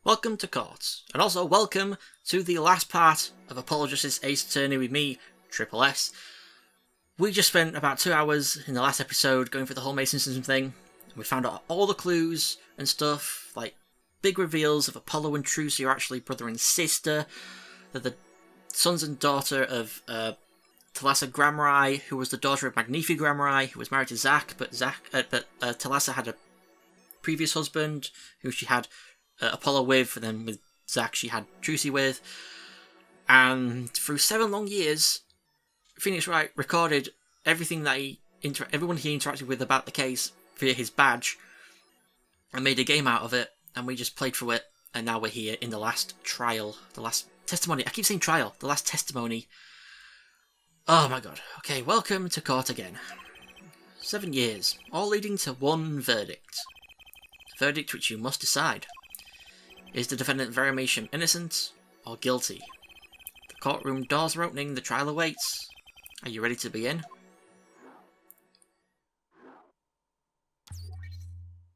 Welcome to court, and also welcome to the last part of Apologist's Ace Attorney with me, Triple S. We just spent about 2 hours in the last episode going through the whole Mason system thing. We found out all the clues and stuff, like big reveals of Apollo and Trucy are actually brother and sister. They're the sons and daughter of Thalassa Grammari, who was the daughter of Magnifi Grammari, who was married to Zack, but Thalassa had a previous husband who she had Apollo with, and then with Zack she had Trucy with. And through 7 long years, Phoenix Wright recorded everything that everyone he interacted with about the case via his badge, and made a game out of it, and we just played through it, and now we're here in the last trial, the last testimony. I keep saying trial, the last testimony. Oh my god. Okay, welcome to court again. 7 years, all leading to one verdict. A verdict which you must decide. Is the defendant Verimation innocent or guilty? The courtroom doors are opening, the trial awaits. Are you ready to begin?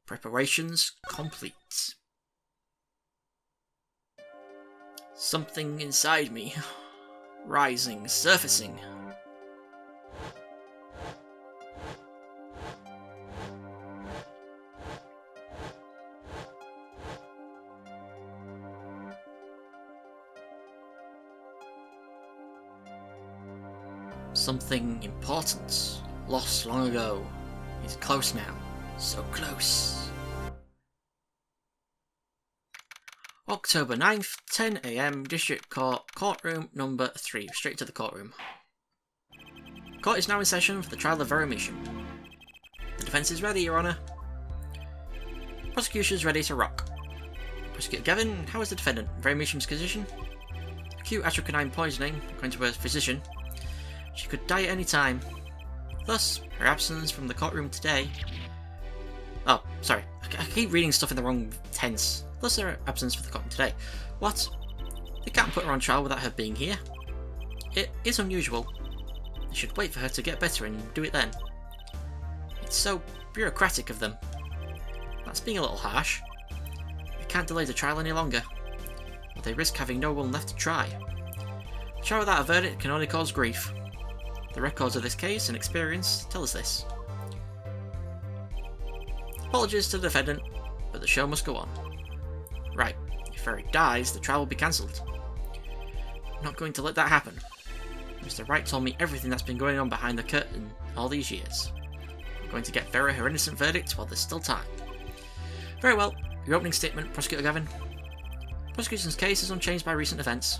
Preparations complete. Something inside me. Rising, surfacing. Something important, lost long ago, is close now, so close. October 9th, 10 AM, District Court, Courtroom number 3, straight to the courtroom. Court is now in session for the trial of Verimation. The defence is ready, Your Honour. Prosecution is ready to rock. Prosecutor Gavin, how is the defendant? Verimation's condition? Acute atrocanine poisoning, according to a physician. She could die at any time. Thus, her absence from the courtroom today... Oh, sorry. I keep reading stuff in the wrong tense. Thus, her absence from the courtroom today. What? They can't put her on trial without her being here. It is unusual. They should wait for her to get better and do it then. It's so bureaucratic of them. That's being a little harsh. They can't delay the trial any longer, or they risk having no one left to try. A trial without a verdict can only cause grief. The records of this case and experience tell us this. Apologies to the defendant, but the show must go on. Right, if Eric dies, the trial will be cancelled. I'm not going to let that happen. Mr. Wright told me everything that's been going on behind the curtain all these years. I'm going to get Vera her innocent verdict while there's still time. Very well, your opening statement, Prosecutor Gavin. Prosecution's case is unchanged by recent events.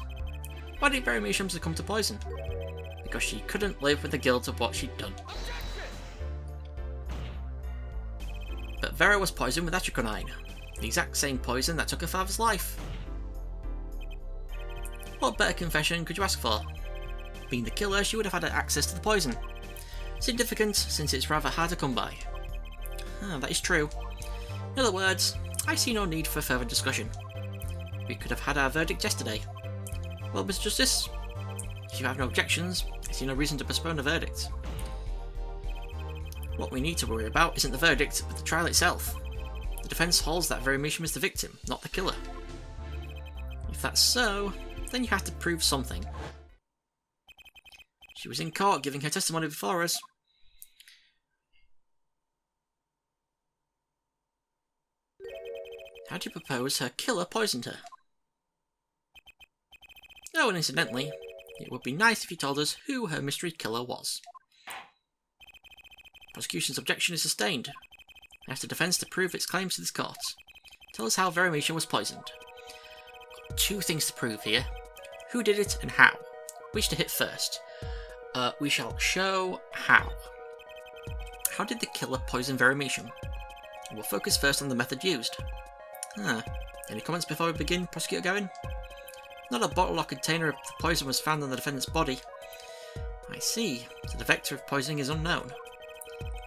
Why did Verimation succumb to poison? Because she couldn't live with the guilt of what she'd done. But Vera was poisoned with atrocanine, the exact same poison that took her father's life. What better confession could you ask for? Being the killer, she would have had access to the poison. Significant, since it's rather hard to come by. That is true. In other words, I see no need for further discussion. We could have had our verdict yesterday. Well, Mr. Justice, if you have no objections, I see no reason to postpone the verdict. What we need to worry about isn't the verdict, but the trial itself. The defence holds that Verimation was the victim, not the killer. If that's so, then you have to prove something. She was in court giving her testimony before us. How do you propose her killer poisoned her? Oh, and incidentally, it would be nice if you told us who her mystery killer was. Prosecution's objection is sustained. I ask the defence to prove its claims to this court. Tell us how Verimation was poisoned. Got 2 things to prove here. Who did it and how? Which to hit first? We shall show how. How did the killer poison Verimation? We'll focus first on the method used. Any comments before we begin, Prosecutor Gavin? Not a bottle or container of the poison was found on the defendant's body. I see, so the vector of poisoning is unknown.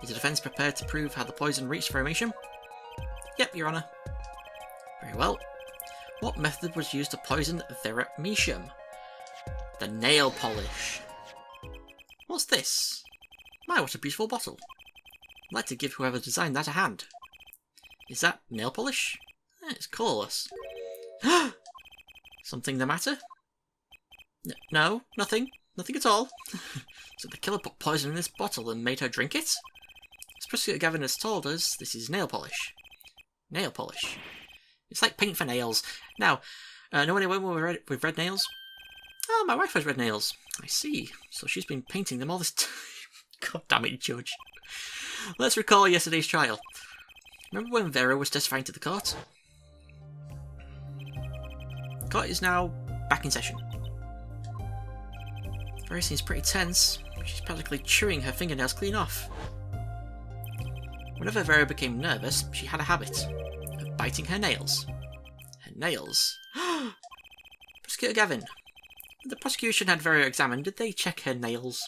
Is the defence prepared to prove how the poison reached Verimation? Yep, Your Honour. Very well. What method was used to poison Verimation? The nail polish. What's this? My, what a beautiful bottle. I'd like to give whoever designed that a hand. Is that nail polish? It's colourless. Something the matter? No, nothing. Nothing at all. So the killer put poison in this bottle and made her drink it? As Prosecutor Gavin has told us, this is nail polish. Nail polish. It's like paint for nails. Now, know anyone with red nails? Oh, my wife has red nails. I see. So she's been painting them all this time. God damn it, Judge. Let's recall yesterday's trial. Remember when Vera was testifying to the court? The court is now back in session. Vera seems pretty tense. She's practically chewing her fingernails clean off. Whenever Vera became nervous, she had a habit of biting her nails. Her nails? Prosecutor Gavin, when the prosecution had Vera examined, did they check her nails?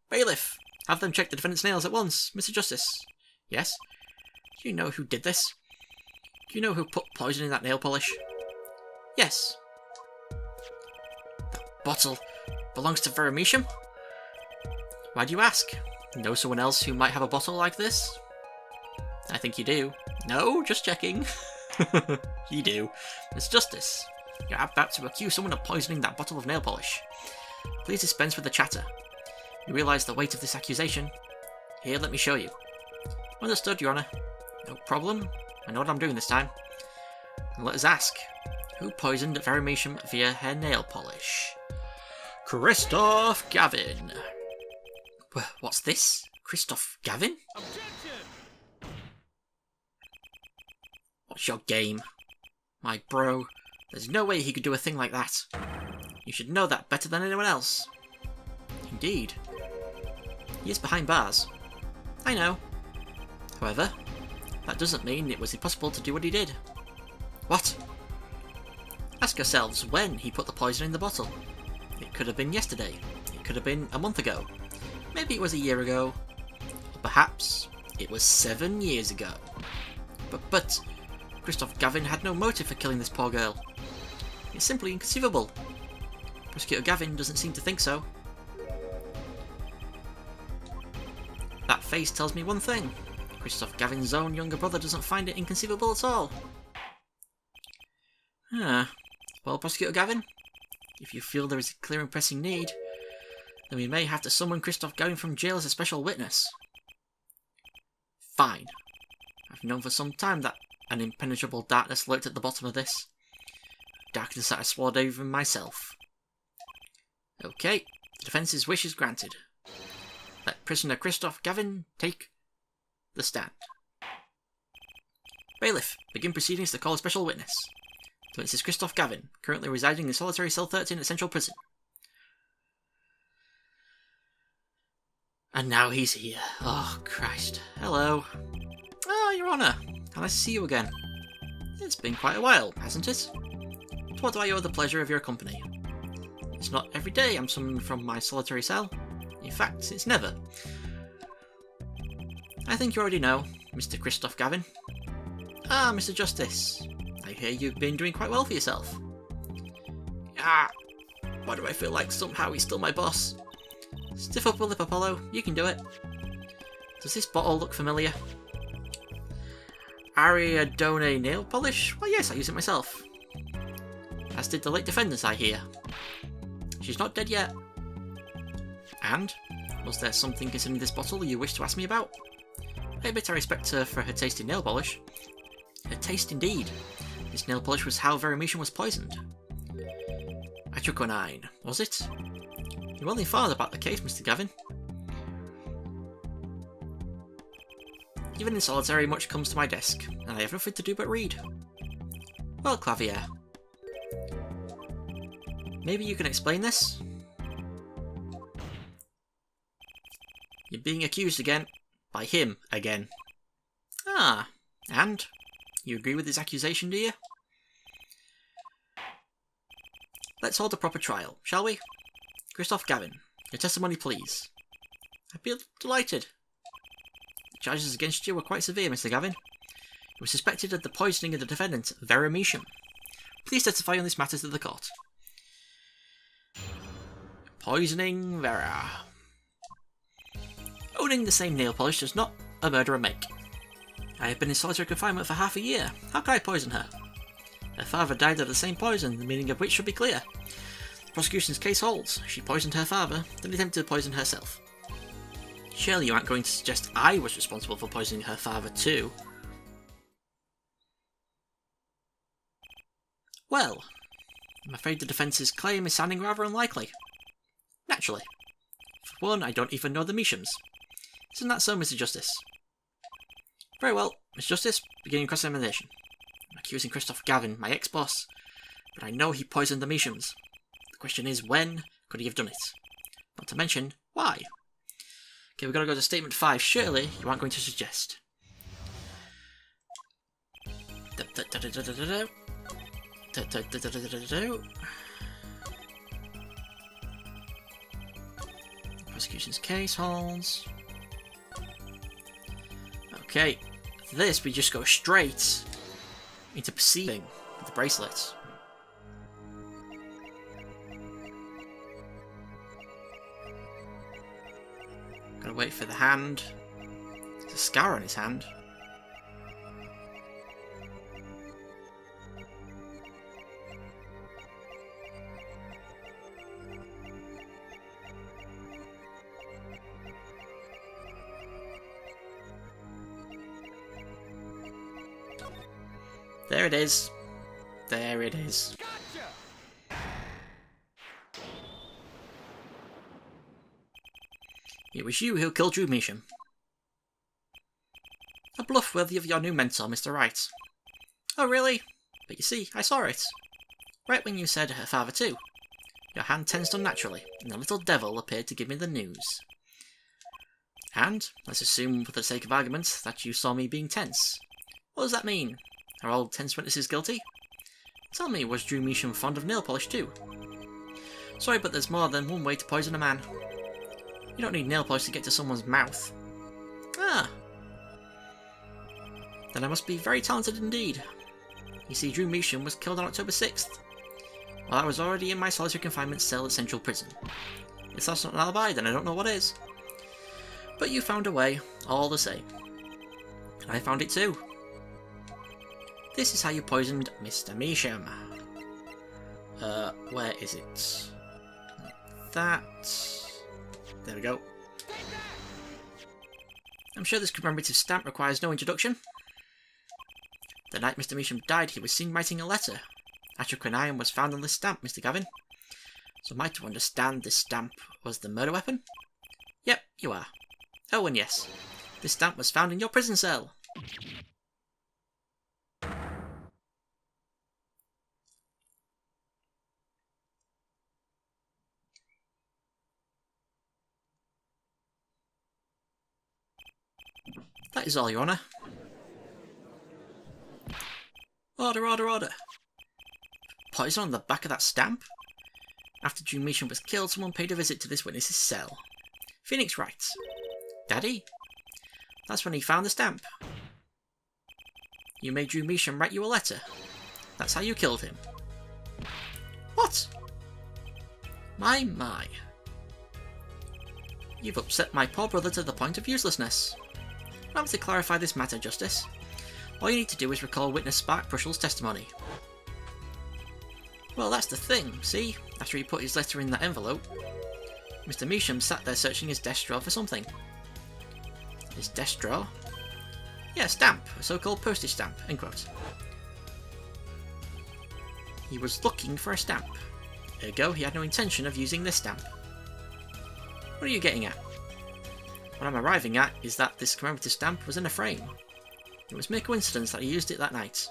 Bailiff, have them check the defendant's nails at once, Mr. Justice. Yes? Do you know who did this? Do you know who put poison in that nail polish? Yes. That bottle belongs to Vera Measham? Why do you ask? Know someone else who might have a bottle like this? I think you do. No, just checking. You do. Mr. Justice, you're about to accuse someone of poisoning that bottle of nail polish. Please dispense with the chatter. You realise the weight of this accusation. Here, let me show you. Understood, Your Honour. No problem. I know what I'm doing this time. And let us ask, who poisoned Vera Measham via her nail polish? Christoph Gavin. What's this? Christoph Gavin? Objection! What's your game? My bro, there's no way he could do a thing like that. You should know that better than anyone else. Indeed. He is behind bars. I know. However, that doesn't mean it was impossible to do what he did. What? Ask yourselves when he put the poison in the bottle. It could have been yesterday. It could have been a month ago. Maybe it was a year ago. Or perhaps it was 7 years ago. But Christoph Gavin had no motive for killing this poor girl. It's simply inconceivable. Prosecutor Gavin doesn't seem to think so. That face tells me one thing. Christoph Gavin's own younger brother doesn't find it inconceivable at all. Well, Prosecutor Gavin, if you feel there is a clear and pressing need, then we may have to summon Christoph Gavin from jail as a special witness. Fine. I've known for some time that an impenetrable darkness lurked at the bottom of this. Darkness that I swore even myself. Okay, the defence's wish is granted. Let prisoner Christoph Gavin take the stand. Bailiff, begin proceedings to call a special witness. The witness is Christoph Gavin, currently residing in solitary cell 13 at Central Prison. And now he's here. Oh, Christ. Hello. Oh, Your Honour. How nice to see you again. It's been quite a while, hasn't it? To what do I owe the pleasure of your company? It's not every day I'm summoned from my solitary cell. In fact, it's never. I think you already know, Mr. Christoph Gavin. Ah, Mr. Justice. I hear you've been doing quite well for yourself. Why do I feel like somehow he's still my boss? Stiff upper lip, Apollo. You can do it. Does this bottle look familiar? Ariadone nail polish? Well, yes, I use it myself. As did the late defendant, I hear. She's not dead yet. And? Was there something concerning this bottle you wish to ask me about? I admit I respect her for her taste in nail polish. Her taste indeed. This nail polish was how Vera Measham was poisoned. Atroquinine, was it? You well informed about the case, Mr. Gavin. Even in solitary, much comes to my desk, and I have nothing to do but read. Well, Clavier. Maybe you can explain this? You're being accused again. By him again. Ah, and? You agree with his accusation, do you? Let's hold a proper trial, shall we? Christoph Gavin, your testimony please. I'd be delighted. The charges against you were quite severe, Mr. Gavin. You were suspected of the poisoning of the defendant, Vera Measham. Please testify on this matter to the court. Poisoning Vera. Owning the same nail polish does not a murderer make. I have been in solitary confinement for half a year. How could I poison her? Her father died of the same poison, the meaning of which should be clear. The prosecution's case holds. She poisoned her father, then attempted to poison herself. Surely you aren't going to suggest I was responsible for poisoning her father too? Well, I'm afraid the defence's claim is sounding rather unlikely. Naturally. For one, I don't even know the Meashams. Isn't that so, Mr. Justice? Very well, Mr. Justice, beginning cross-examination. I'm accusing Christoph Gavin, my ex-boss, but I know he poisoned the Meashams. The question is, when could he have done it? Not to mention, why? Okay, we've got to go to statement 5. Surely you aren't going to suggest. Prosecution's case holds. Okay, for this we just go straight into perceiving with the bracelets. Gotta wait for the hand. There's a scar on his hand. There it is. There it is. Gotcha. It was you who killed Drew Measham. A bluff worthy of your new mentor, Mr. Wright. Oh, really? But you see, I saw it. Right when you said her father too. Your hand tensed unnaturally, and the little devil appeared to give me the news. And, let's assume for the sake of argument, that you saw me being tense. What does that mean? Are all tense witnesses guilty? Tell me, was Drew Measham fond of nail polish too? Sorry, but there's more than one way to poison a man. You don't need nail polish to get to someone's mouth. Ah. Then I must be very talented indeed. You see, Drew Measham was killed on October 6th, while I was already in my solitary confinement cell at Central Prison. If that's not an alibi, then I don't know what is. But you found a way, all the same. And I found it too. This is how you poisoned Mr. Measham. Where is it? Like that. There we go. I'm sure this commemorative stamp requires no introduction. The night Mr. Measham died, he was seen writing a letter. Atrochronium was found on this stamp, Mr. Gavin. So am I to understand this stamp was the murder weapon? Yep, you are. Oh, and yes, this stamp was found in your prison cell. That is all, Your Honour. Order, order, order. Poison on the back of that stamp? After Drew Measham was killed, someone paid a visit to this witness's cell. Phoenix writes, Daddy? That's when he found the stamp. You made Drew Measham write you a letter. That's how you killed him. What? My. You've upset my poor brother to the point of uselessness. Allow me to clarify this matter, Justice. All you need to do is recall witness Spark Brushall's testimony. Well, that's the thing, see? After he put his letter in that envelope, Mr. Measham sat there searching his desk drawer for something. His desk drawer? Yeah, a stamp, a so-called postage stamp, end quote. He was looking for a stamp. Ergo, he had no intention of using this stamp. What are you getting at? What I'm arriving at is that this commemorative stamp was in a frame. It was mere coincidence that he used it that night.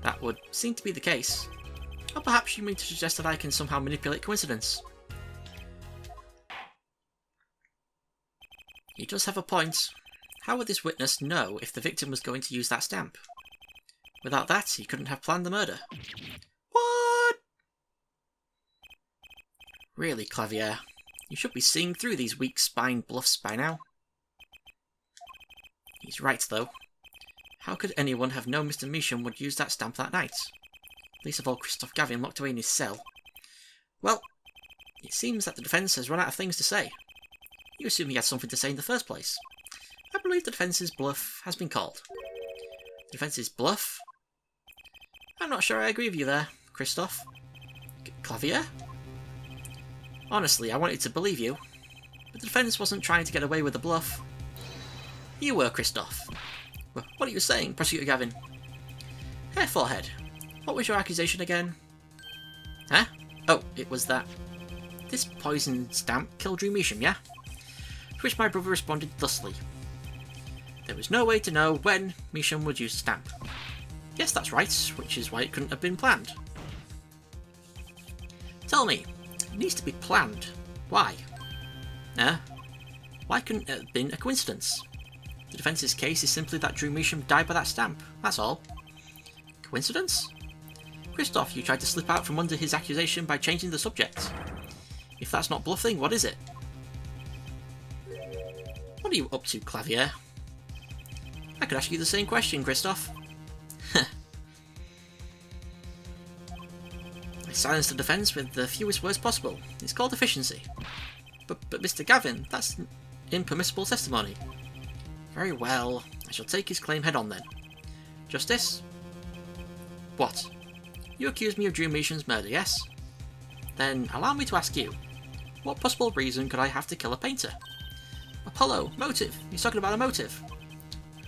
That would seem to be the case. Or perhaps you mean to suggest that I can somehow manipulate coincidence. He does have a point. How would this witness know if the victim was going to use that stamp? Without that, he couldn't have planned the murder. What? Really, Clavier, you should be seeing through these weak-spined bluffs by now. He's right, though. How could anyone have known Mr. Measham would use that stamp that night? Least of all Christoph Gavin locked away in his cell. Well, it seems that the defence has run out of things to say. You assume he had something to say in the first place. I believe the defence's bluff has been called. Defense's bluff? I'm not sure I agree with you there, Christoph. Clavier? Honestly, I wanted to believe you, but the defense wasn't trying to get away with the bluff. You were, Christoph. What are you saying, Prosecutor Gavin? Hair forehead. What was your accusation again? Huh? Oh, it was that this poison stamp killed Drew Measham, yeah? To which my brother responded thusly. There was no way to know when Measham would use the stamp. Yes, that's right, which is why it couldn't have been planned. Tell me, it needs to be planned. Why? Why couldn't it have been a coincidence? The defence's case is simply that Drew Measham died by that stamp, that's all. Coincidence? Christoph, you tried to slip out from under his accusation by changing the subject. If that's not bluffing, what is it? What are you up to, Clavier? I could ask you the same question, Christoph. I silenced the defence with the fewest words possible. It's called efficiency. But Mr. Gavin, that's impermissible testimony. Very well, I shall take his claim head on then. Justice? What? You accuse me of Drew Measham's murder, yes? Then allow me to ask you, what possible reason could I have to kill a painter? Apollo, motive. He's talking about a motive.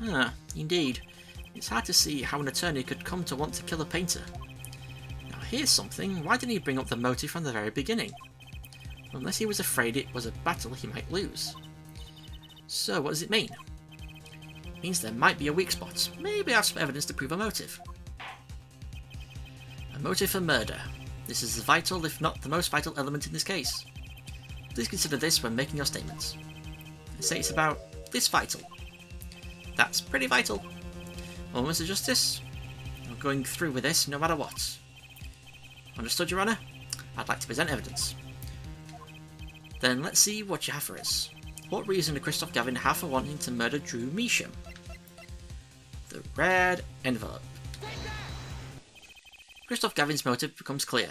Ah, indeed. It's hard to see how an attorney could come to want to kill a painter. Now here's something, why didn't he bring up the motive from the very beginning? Unless he was afraid it was a battle he might lose. So what does it mean? It means there might be a weak spot. Maybe I have some evidence to prove a motive. A motive for murder. This is the vital, if not the most vital element in this case. Please consider this when making your statements. I say it's about this vital. That's pretty vital. Well, Mr. Justice, I'm going through with this no matter what. Understood, Your Honour? I'd like to present evidence. Then let's see what you have for us. What reason did Christoph Gavin have for wanting to murder Drew Measham? The red envelope. Christoph Gavin's motive becomes clear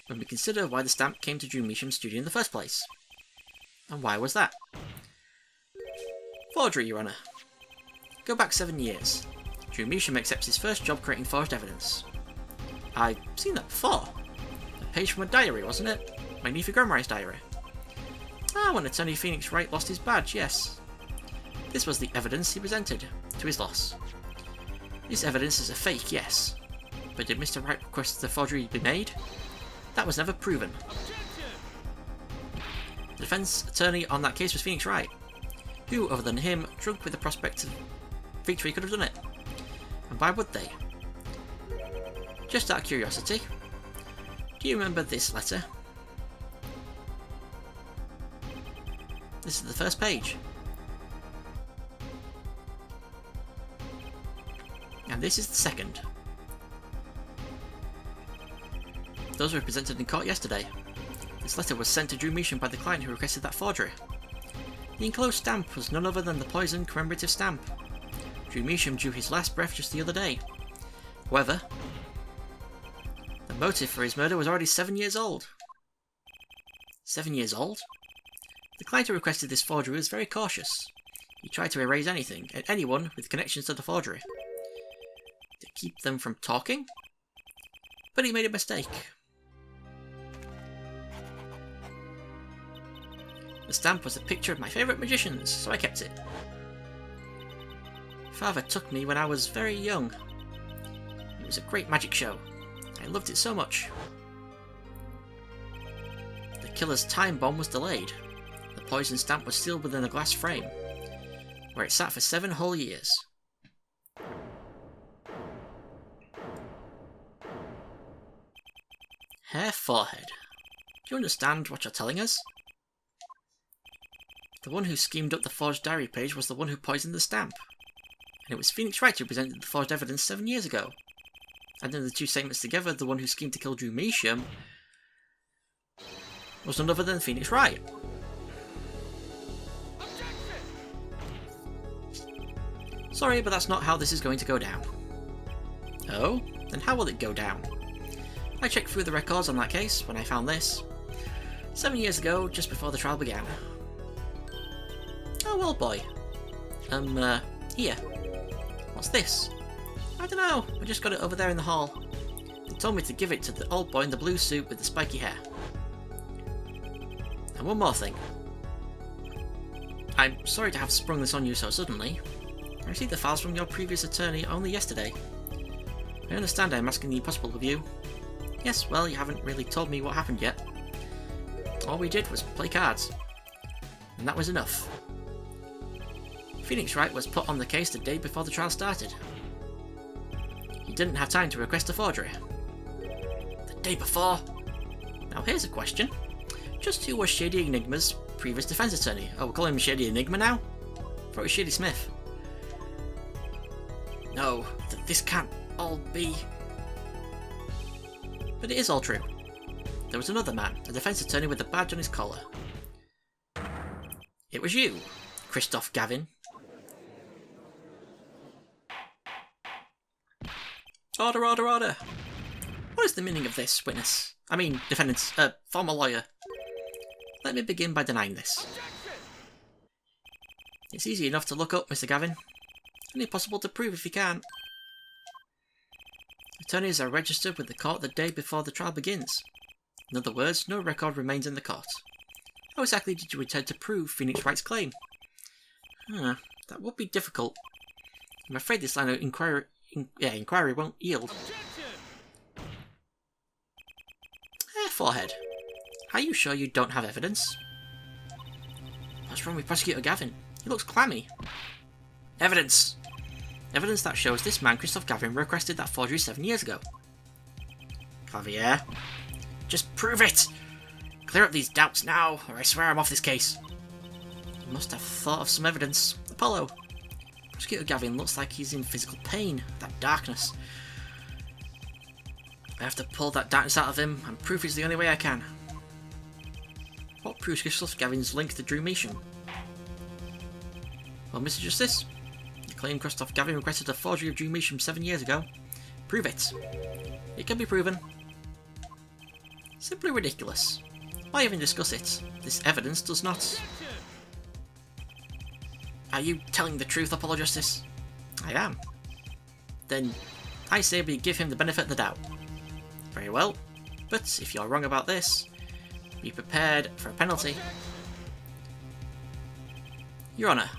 when we consider why the stamp came to Drew Measham's studio in the first place. And why was that? Forgery, Your Honour. Go back 7 years. Drew Measham accepts his first job creating forged evidence. I've seen that before. A page from a diary, wasn't it? My Nephi Gromri's diary. Ah, when Attorney Phoenix Wright lost his badge, yes. This was the evidence he presented to his loss. This evidence is a fake, yes. But did Mr. Wright request the forgery be made? That was never proven. The defence attorney on that case was Phoenix Wright. Who, other than him, drunk with the prospect of victory, could have done it? And why would they? Just out of curiosity, do you remember this letter? This is the first page. And this is the second. Those were presented in court yesterday. This letter was sent to Drew Measham by the client who requested that forgery. The enclosed stamp was none other than the poison commemorative stamp. Drew Measham drew his last breath just the other day. However, the motive for his murder was already 7 years old. 7 years old? The client who requested this forgery was very cautious. He tried to erase anything and anyone with connections to the forgery, to keep them from talking. But he made a mistake. The stamp was a picture of my favourite magicians, so I kept it. Father took me when I was very young. It was a great magic show. I loved it so much. The killer's time bomb was delayed. The poison stamp was sealed within a glass frame, where it sat for 7 whole years. Hair forehead. Do you understand what you're telling us? The one who schemed up the forged diary page was the one who poisoned the stamp. And it was Phoenix Wright who presented the forged evidence 7 years ago. And then the two statements together, the one who schemed to kill Drew Measham was none other than Phoenix Wright. Sorry, but that's not how this is going to go down. Oh? Then how will it go down? I checked through the records on that case when I found this. 7 years ago, just before the trial began. Oh well, boy. Here. What's this? I don't know. I just got it over there in the hall. They told me to give it to the old boy in the blue suit with the spiky hair. And one more thing. I'm sorry to have sprung this on you so suddenly. I received the files from your previous attorney only yesterday. I understand I'm asking the impossible of you. Yes, well, you haven't really told me what happened yet. All we did was play cards. And that was enough. Phoenix Wright was put on the case the day before the trial started. He didn't have time to request a forgery. The day before? Now here's a question. Just who was Shady Enigma's previous defense attorney? Oh, we'll call him Shady Enigma now? I thought it was Shady Smith. No, this can't all be... But it is all true. There was another man, a defense attorney with a badge on his collar. It was you, Christoph Gavin. Order, order, order! What is the meaning of this, witness? I mean, defendant's, former lawyer. Let me begin by denying this. It's easy enough to look up, Mr. Gavin. Only possible to prove if you can't. Attorneys are registered with the court the day before the trial begins. In other words, no record remains in the court. How exactly did you intend to prove Phoenix Wright's claim? That would be difficult. I'm afraid this line of inquiry won't yield. Forehead. Are you sure you don't have evidence? What's wrong with Prosecutor Gavin? He looks clammy. Evidence! Evidence that shows this man, Christoph Gavin, requested that forgery 7 years ago. Clavier. Just prove it! Clear up these doubts now, or I swear I'm off this case. You must have thought of some evidence. Apollo. Prosecutor Gavin looks like he's in physical pain. That darkness. I have to pull that darkness out of him, and proof is the only way I can. What proves Christoph Gavin's link to Drew Measham? Well, Mr. Justice, you claim Christoph Gavin requested a forgery of Drew Measham 7 years ago. Prove it. It can be proven. Simply ridiculous. Why even discuss it? This evidence does not. Are you telling the truth, Apollo Justice? I am. Then I say we give him the benefit of the doubt. Very well, but if you're wrong about this, be prepared for a penalty. Your Honour,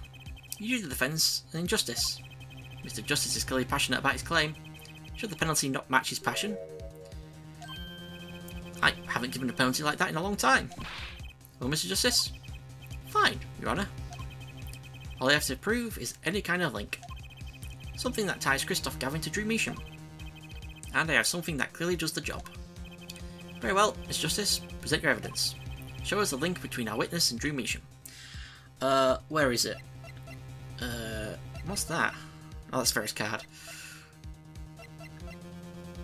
you do the defence an injustice. Mr. Justice is clearly passionate about his claim. Should the penalty not match his passion? I haven't given a penalty like that in a long time. Well, Mr. Justice? Fine, Your Honour. All I have to prove is any kind of link. Something that ties Christoph Gavin to Drew Measham. And I have something that clearly does the job. Very well, Mr. Justice, present your evidence. Show us the link between our witness and Drew Measham. Where is it? What's that? Oh, that's Ferris card.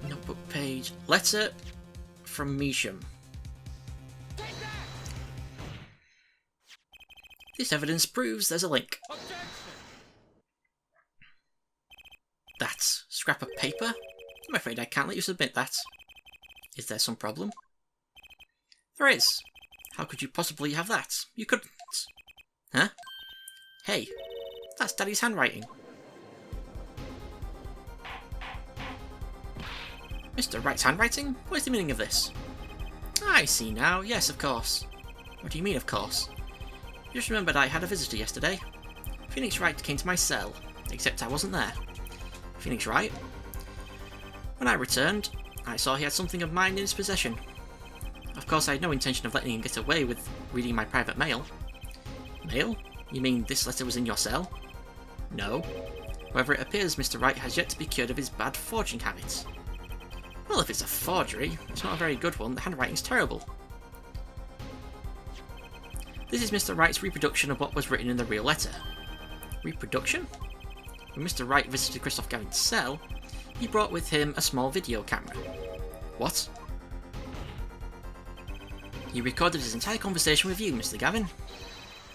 Notebook page. Letter from Measham. This evidence proves there's a link. That scrap of paper? I'm afraid I can't let you submit that. Is there some problem? There is. How could you possibly have that? You couldn't. Huh? Hey, that's Daddy's handwriting. Mr. Wright's handwriting? What is the meaning of this? I see now. Yes, of course. What do you mean, of course? Just remembered I had a visitor yesterday. Phoenix Wright came to my cell, except I wasn't there. Phoenix Wright? When I returned, I saw he had something of mine in his possession. Of course, I had no intention of letting him get away with reading my private mail. Mail? You mean this letter was in your cell? No. However, it appears Mr. Wright has yet to be cured of his bad forging habits. Well, if it's a forgery, it's not a very good one. The handwriting's terrible. This is Mr. Wright's reproduction of what was written in the real letter. Reproduction? When Mr. Wright visited Christoph Gavin's cell, he brought with him a small video camera. What? He recorded his entire conversation with you, Mr. Gavin,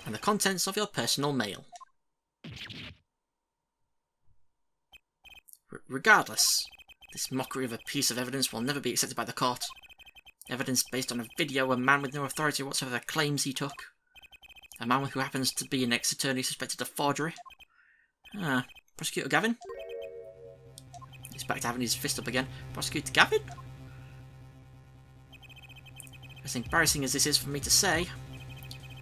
and the contents of your personal mail. Regardless, this mockery of a piece of evidence will never be accepted by the court. Evidence based on a video a man with no authority whatsoever claims he took. A man who happens to be an ex-attorney suspected of forgery. Prosecutor Gavin? He's back to having his fist up again. Prosecutor Gavin? As embarrassing as this is for me to say,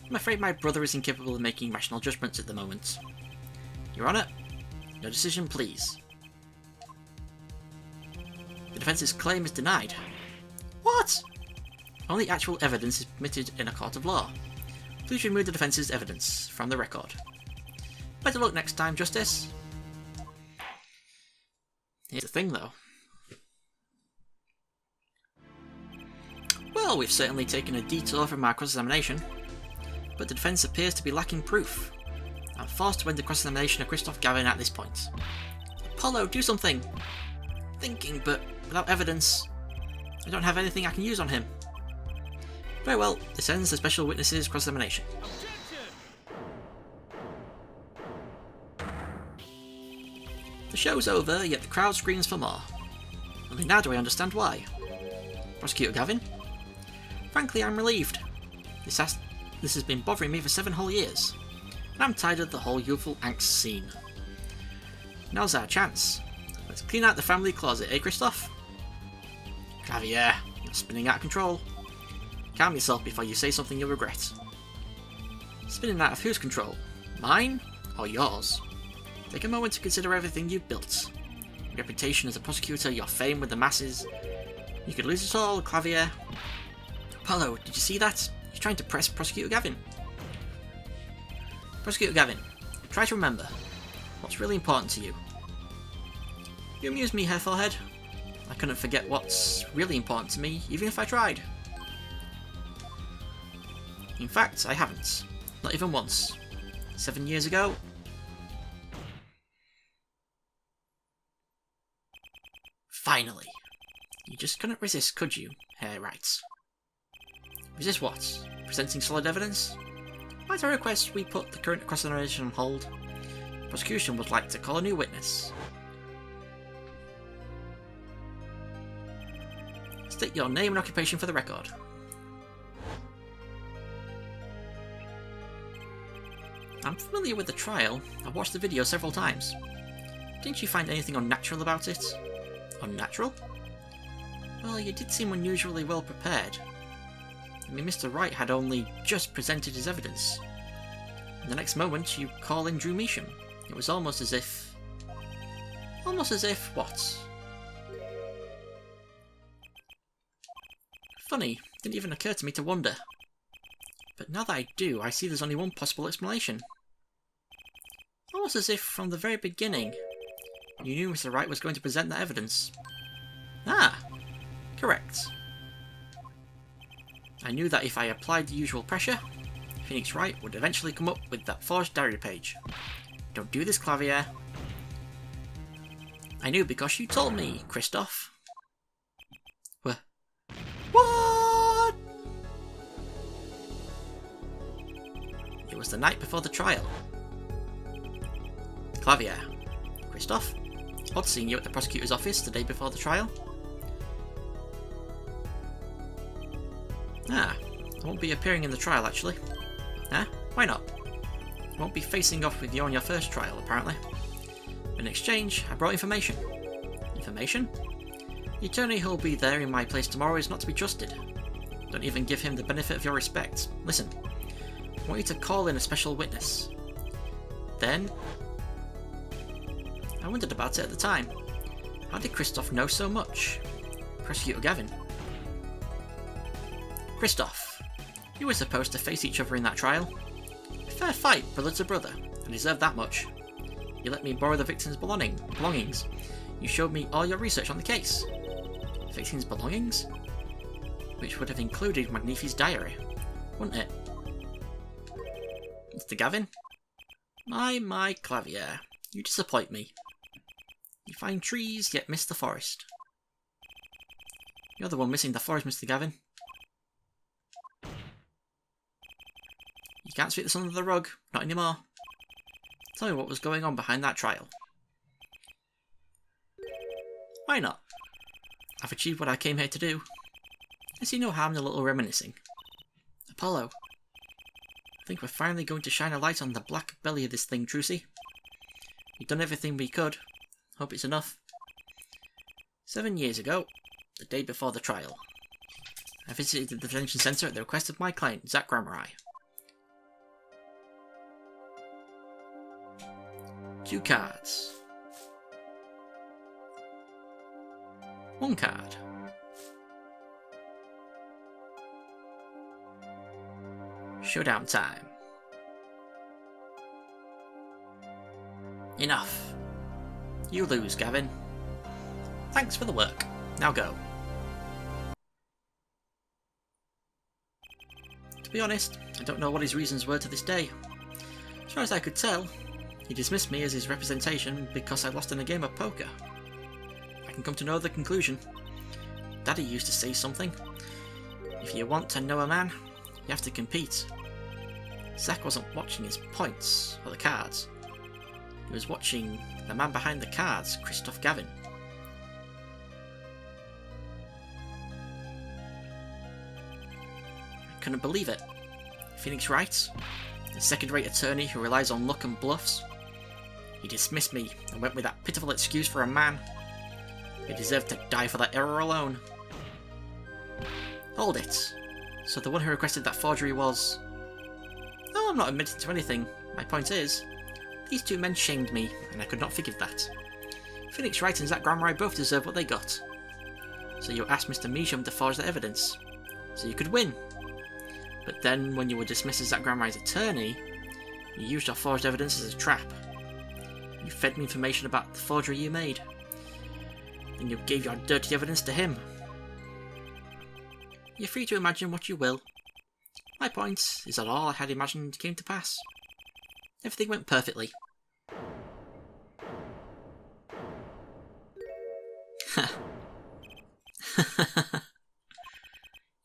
I'm afraid my brother is incapable of making rational judgments at the moment. Your Honour, your decision please. The defence's claim is denied. What? Only actual evidence is permitted in a court of law. Please remove the defence's evidence from the record. Better luck next time, Justice. Here's the thing, though. Well, we've certainly taken a detour from our cross-examination, but the defence appears to be lacking proof. I'm forced to end the cross-examination of Christoph Gavin at this point. Apollo, do something! Thinking, but without evidence, I don't have anything I can use on him. Very well, this ends the special witness's cross-examination. The show's over, yet the crowd screams for more. Only now do I understand why. Prosecutor Gavin? Frankly, I'm relieved. This has been bothering me for 7 whole years, and I'm tired of the whole youthful angst scene. Now's our chance. Let's clean out the family closet, eh, Christoph? Clavier, you're spinning out of control. Calm yourself before you say something you'll regret. Spinning out of whose control? Mine or yours? Take a moment to consider everything you've built. Your reputation as a prosecutor, your fame with the masses. You could lose it all, Clavier. Apollo, did you see that? He's trying to press Prosecutor Gavin. Prosecutor Gavin, try to remember what's really important to you. You amuse me, Hair Forehead. I couldn't forget what's really important to me, even if I tried. In fact, I haven't. Not even once. 7 years ago. Finally. You just couldn't resist, could you, Hair Wrights? Resist what? Presenting solid evidence? Might I request we put the current cross-examination on hold? The prosecution would like to call a new witness. State your name and occupation for the record. I'm familiar with the trial. I've watched the video several times. Didn't you find anything unnatural about it? Unnatural? Well, you did seem unusually well prepared. I mean, Mr. Wright had only just presented his evidence. In the next moment, you call in Drew Measham. It was almost as if... Almost as if what? Funny, didn't even occur to me to wonder. But now that I do, I see there's only one possible explanation. Almost as if, from the very beginning, you knew Mr. Wright was going to present that evidence. Ah, correct. I knew that if I applied the usual pressure, Phoenix Wright would eventually come up with that forged diary page. Don't do this, Clavier. I knew because you told me, Christoph. What? It was the night before the trial. Clavier. Christoph? Odd seeing you at the prosecutor's office the day before the trial. Ah, I won't be appearing in the trial actually. Huh? Why not? I won't be facing off with you on your first trial, apparently. In exchange, I brought information. Information? The attorney who'll be there in my place tomorrow is not to be trusted. Don't even give him the benefit of your respect. Listen, I want you to call in a special witness. Then... I wondered about it at the time. How did Christoph know so much? Prosecutor Gavin. Christoph, you were supposed to face each other in that trial. A fair fight, brother to brother, and deserve that much. You let me borrow the victim's belongings. You showed me all your research on the case. Victim's belongings? Which would have included Magnifi's diary, wouldn't it? Mr. Gavin? My Clavier, you disappoint me. You find trees, yet miss the forest. You're the one missing the forest, Mr. Gavin. You can't sweep this under the rug, not anymore. Tell me what was going on behind that trial. Why not? I've achieved what I came here to do. I see no harm in a little reminiscing. Apollo. I think we're finally going to shine a light on the black belly of this thing, Trucy. We've done everything we could. Hope it's enough. 7 years ago, the day before the trial, I visited the detention centre at the request of my client, Zach Grammari. 2 cards. 1 card. Showdown time. Enough. You lose, Gavin. Thanks for the work. Now go. To be honest, I don't know what his reasons were to this day. As far as I could tell, he dismissed me as his representation because I lost in a game of poker. I can come to no other conclusion. Daddy used to say something. If you want to know a man, you have to compete. Zach wasn't watching his points or the cards. He was watching the man behind the cards, Christoph Gavin. I couldn't believe it. Phoenix Wright, a second-rate attorney who relies on luck and bluffs. He dismissed me and went with that pitiful excuse for a man. He deserved to die for that error alone. Hold it. So the one who requested that forgery was... Oh, I'm not admitting to anything. My point is, these 2 men shamed me, and I could not forgive that. Phoenix Wright and Zach Grammari both deserve what they got. So you asked Mr. Measham to forge the evidence, so you could win. But then, when you were dismissed as Zach Grammari's attorney, you used your forged evidence as a trap. You fed me information about the forgery you made, and you gave your dirty evidence to him. You're free to imagine what you will. My point is that all I had imagined came to pass. Everything went perfectly.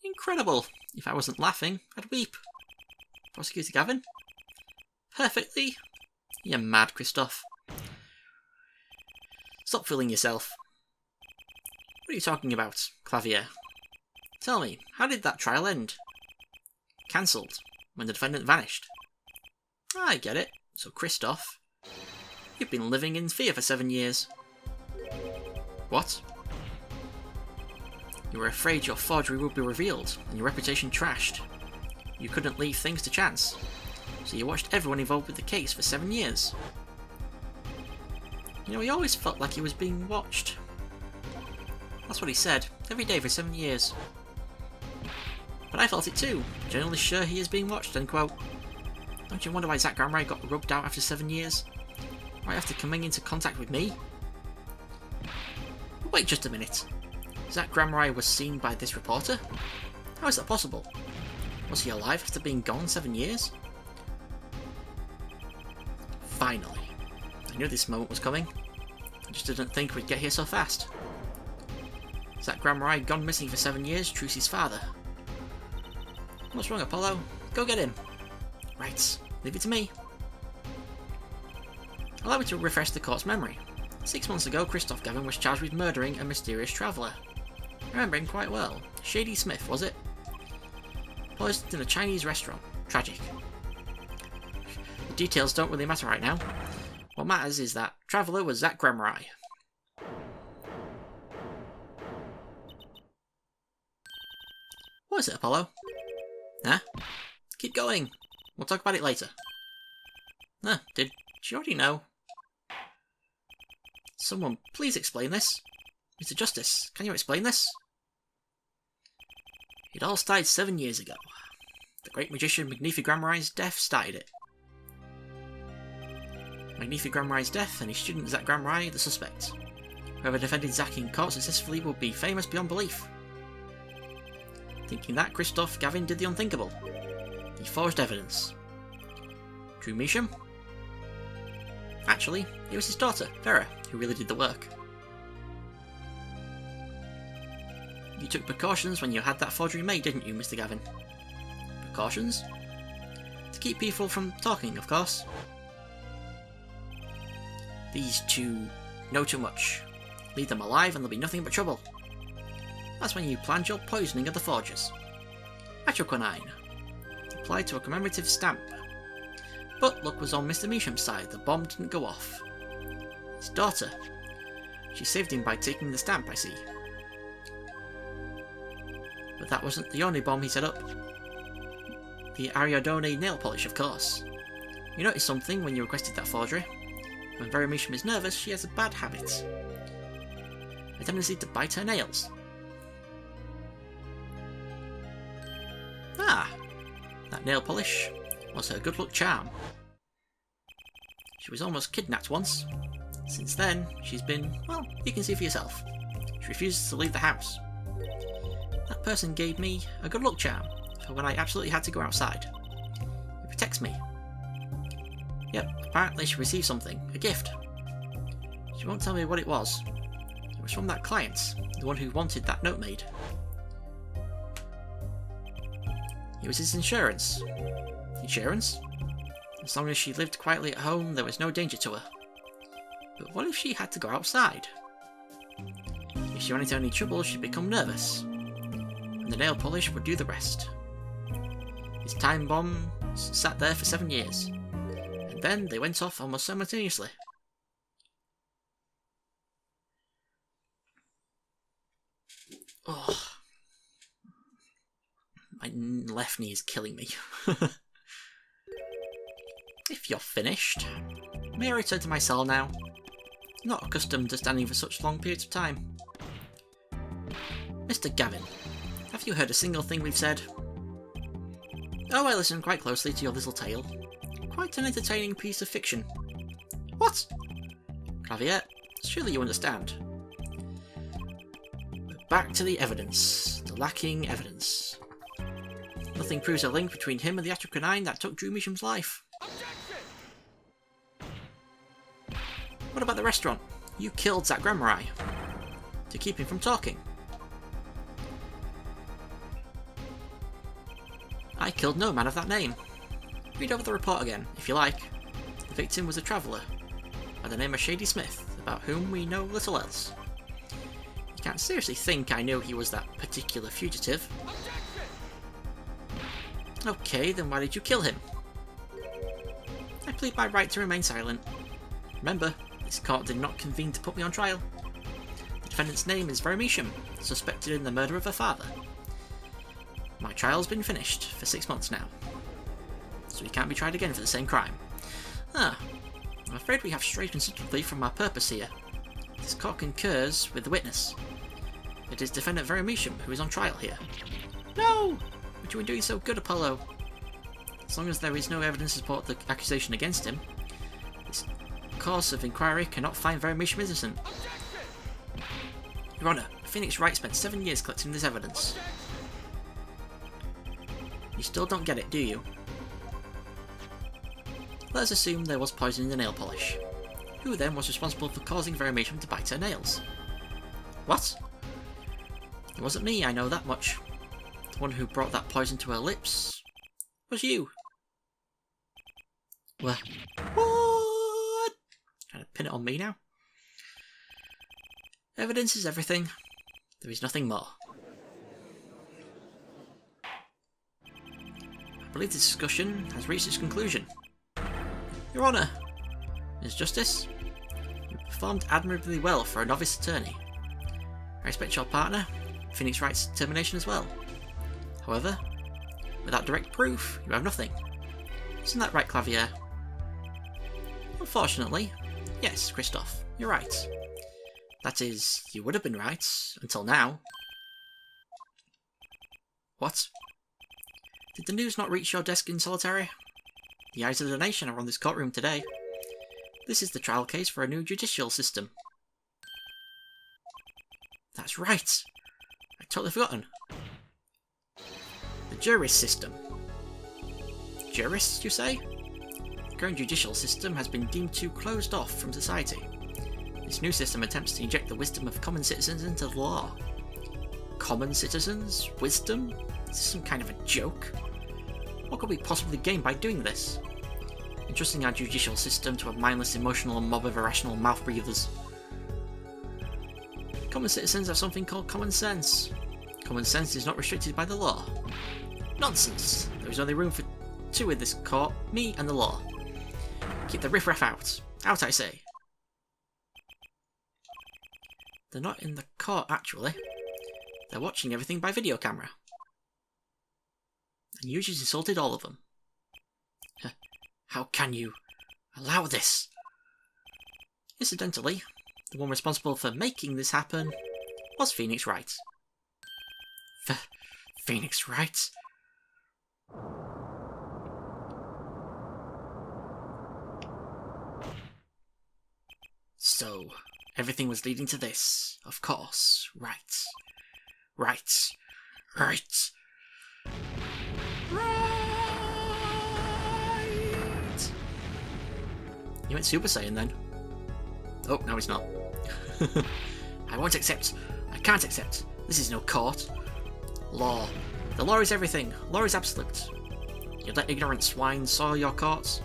Incredible! If I wasn't laughing, I'd weep. Prosecutor Gavin? Perfectly? You're mad, Christoph. Stop fooling yourself. What are you talking about, Clavier? Tell me, how did that trial end? Cancelled, when the defendant vanished. I get it. So, Christoph, you've been living in fear for 7 years. What? You were afraid your forgery would be revealed, and your reputation trashed. You couldn't leave things to chance, so you watched everyone involved with the case for 7 years. You know, he always felt like he was being watched. That's what he said, every day for 7 years. But I felt it too, generally sure he is being watched, end quote. Don't you wonder why Zach Grammari got rubbed out after 7 years? Right after coming into contact with me? But wait just a minute. Zach Grammari was seen by this reporter? How is that possible? Was he alive after being gone 7 years? Finally. I knew this moment was coming. I just didn't think we'd get here so fast. Zach Grammari gone missing for 7 years, Trucy's father. What's wrong, Apollo? Go get him. Right, leave it to me. Allow me to refresh the court's memory. 6 months ago, Christoph Gavin was charged with murdering a mysterious traveller. I remember him quite well. Shady Smith, was it? Poisoned in a Chinese restaurant. Tragic. The details don't really matter right now. What matters is that traveller was Zach Grammari. What is it, Apollo? Huh? Keep going. We'll talk about it later. Did you already know? Someone please explain this. Mr. Justice, can you explain this? It all started 7 years ago. The great magician Magnifi Grammari's death started it. Magnifi Grammari's death and his student Zach Grammari the suspect. Whoever defended Zach in court successfully will be famous beyond belief. Thinking that, Christoph Gavin did the unthinkable. He forged evidence. Drew Measham? Actually, it was his daughter, Vera, who really did the work. You took precautions when you had that forgery made, didn't you, Mr. Gavin? Precautions? To keep people from talking, of course. These 2 know too much. Leave them alive and there'll be nothing but trouble. That's when you planned your poisoning of the forgers. Atroquinine. Applied to a commemorative stamp. But luck was on Mr. Measham's side, the bomb didn't go off. His daughter. She saved him by taking the stamp, I see. But that wasn't the only bomb he set up. The Ariadone nail polish, of course. You noticed something when you requested that forgery. When Veromisham is nervous, she has a bad habit. A tendency to bite her nails. Ah! That nail polish was her good luck charm. She was almost kidnapped once. Since then, she's been, well, you can see for yourself. She refuses to leave the house. That person gave me a good luck charm for when I absolutely had to go outside. It protects me. Yep, apparently she received something, a gift. She won't tell me what it was. It was from that client, the one who wanted that note made. It was his insurance. Insurance? As long as she lived quietly at home, there was no danger to her. But what if she had to go outside? If she ran into any trouble, she'd become nervous. And the nail polish would do the rest. His time bomb sat there for 7 years. And then they went off almost simultaneously. Oh. My left knee is killing me. If you're finished, may I return to my cell now? I'm not accustomed to standing for such long periods of time. Mr. Gavin, have you heard a single thing we've said? Oh, I listened quite closely to your little tale. Quite an entertaining piece of fiction. What? Clavier, surely you understand. But back to the evidence. The lacking evidence. Nothing proves a link between him and the Atrocanine that took Drew Measham's life. What about the restaurant? You killed Zach Gramarai to keep him from talking. I killed no man of that name. Read over the report again, if you like. The victim was a traveller by the name of Shady Smith, about whom we know little else. You can't seriously think I knew he was that particular fugitive. Okay, then why did you kill him? I plead my right to remain silent. Remember, this court did not convene to put me on trial. The defendant's name is Veromisham, suspected in the murder of her father. My trial's been finished for 6 months now, so he can't be tried again for the same crime. I'm afraid we have strayed considerably from our purpose here. This court concurs with the witness. It is defendant Veromisham who is on trial here. No! What are you doing so good, Apollo? As long as there is no evidence to support the accusation against him, this course of inquiry cannot find Veromisham innocent. Your Honour, Phoenix Wright spent 7 years collecting this evidence. You still don't get it, do you? Let us assume there was poison in the nail polish. Who then was responsible for causing Veromisham to bite her nails? What? It wasn't me, I know that much. The one who brought that poison to her lips was you. What? Trying to pin it on me now? Evidence is everything. There is nothing more. I believe the discussion has reached its conclusion. Your Honour, Ms. Justice, you performed admirably well for a novice attorney. I respect your partner, Phoenix Wright's determination as well. However, without direct proof, you have nothing. Isn't that right, Clavier? Unfortunately, yes, Christoph, you're right. That is, you would have been right, until now. What? Did the news not reach your desk in solitary? The eyes of the nation are on this courtroom today. This is the trial case for a new judicial system. That's right! I'd totally forgotten. The jurist system. Jurists, you say? The current judicial system has been deemed too closed off from society. This new system attempts to inject the wisdom of common citizens into the law. Common citizens? Wisdom? Is this some kind of a joke? What could we possibly gain by doing this? Entrusting our judicial system to a mindless, emotional mob of irrational mouth-breathers. Common citizens have something called common sense. Common sense is not restricted by the law. Nonsense! There is only room for two in this court, me and the law. Keep the riffraff out. Out, I say. They're not in the court, actually. They're watching everything by video camera. And you just insulted all of them. How can you allow this? Incidentally, the one responsible for making this happen was Phoenix Wright. Phoenix Wright? So, everything was leading to this, of course. Right. You went Super Saiyan then? Oh, no it's not. I won't accept. I can't accept. This is no court. Law. The law is everything. Law is absolute. You let ignorant swine soil your courts?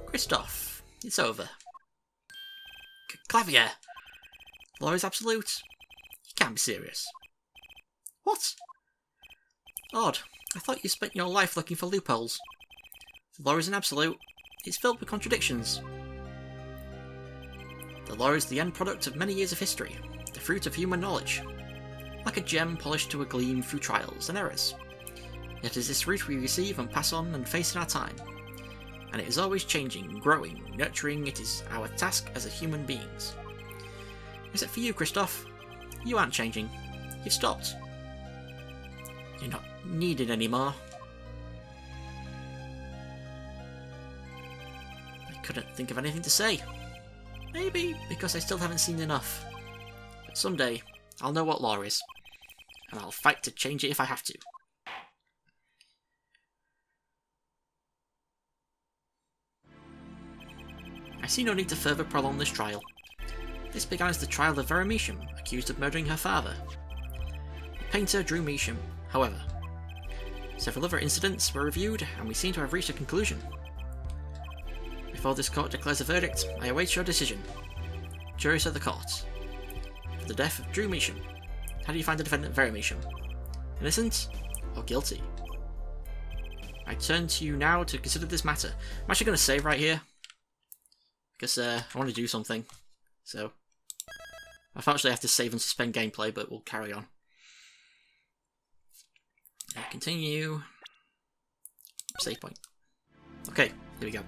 Christoph, it's over. Clavier! Law is absolute? You can't be serious. What? Odd. I thought you spent your life looking for loopholes. The law isn't absolute. It's filled with contradictions. The law is the end product of many years of history, the fruit of human knowledge. Like a gem polished to a gleam through trials and errors. It is this fruit we receive and pass on and face in our time. And it is always changing, growing, nurturing. It is our task as human beings. Except for you, Christoph. You aren't changing. You've stopped. You're not needed anymore. I couldn't think of anything to say. Maybe because I still haven't seen enough. But someday, I'll know what law is. And I'll fight to change it if I have to. I see no need to further prolong this trial. This began as the trial of Vera Measham, accused of murdering her father. The painter Drew Measham, however. Several other incidents were reviewed, and we seem to have reached a conclusion. Before this court declares a verdict, I await your decision. Juries of the court. For the death of Drew Measham, how do you find the defendant Vera Measham? Innocent or guilty? I turn to you now to consider this matter. I'm actually going to save right here, because I want to do something. So, unfortunately I have to save and suspend gameplay, but we'll carry on. Continue. Save point. Okay, here we go.